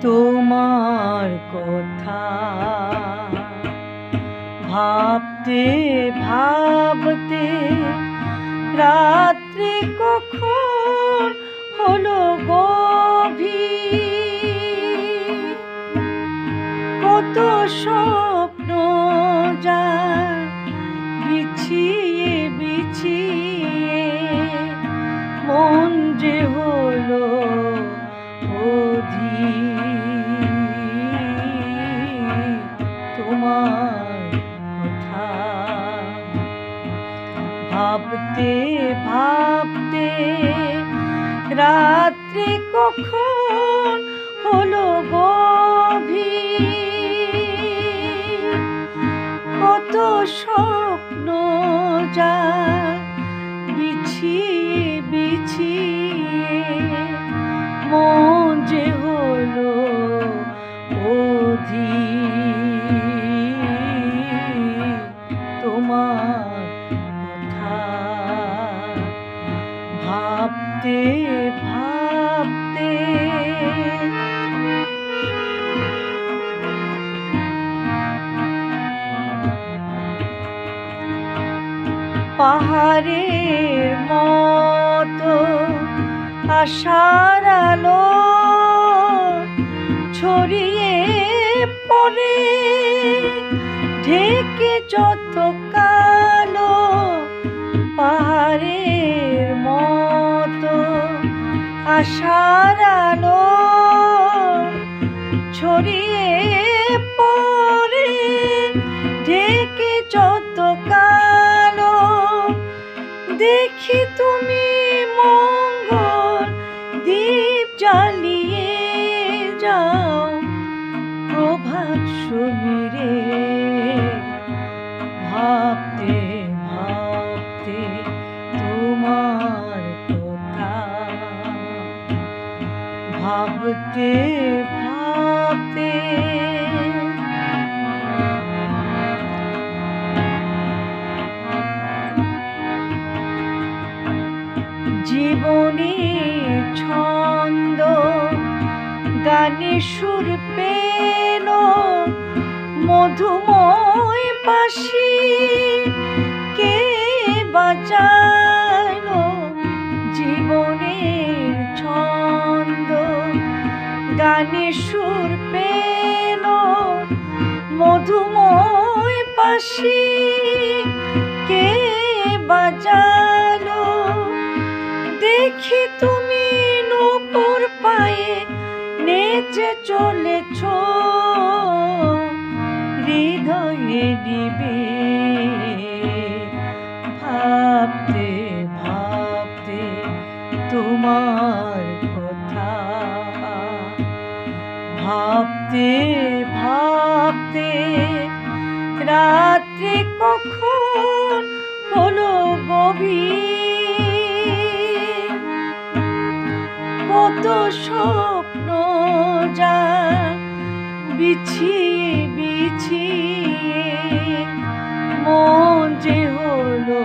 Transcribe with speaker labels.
Speaker 1: তোমার কথা ভাবতে ভাবতে রাত্রি কখন হলো গভীর, কত স্বপ্ন যায় বিছিয়ে বিছিয়ে, মন যে হলো অধীর। তোমার কথা ভাবতে ভাবতে রাত্রি কখন হলো গভীর, কত স্বপ্ন যায় বিছিয়ে বিছিয়ে, মন যে হলো অধীর। তোমার কথা ভাবতে ভাবতে পাহাড়ের মতো আশার আলো ছড়িয়ে পড়ে, ঢেকে যত কালো। পাহাড়ের মতো আশার আলো ছড়িয়ে পড়ে, ঢেকে যত কালো। দেখি তুমি মঙ্গল দীপ জ্বালিয়ে যাও প্রভাত সমীরে। ভাবতে ভাবতে তোমার কথা ভাবতে ভাবতে জীবনে ছন্দ গানে সুর পেল, মধুময় বাঁশি কে বাজালো। জীবনের ছন্দ গানে সুর পেল, মধুময় বাঁশি কে বাজালো। দেখি তুমি নূপুর পায়ে নেচে চলেছ, হৃদয়ে নিবে। ভাবতে ভাবতে তোমার কথা ভাবতে ভাবতে রাত্রি কখন হলো গভীর, কত স্বপ্ন যায় বিছিয়ে বিছিয়ে, মন যে হলো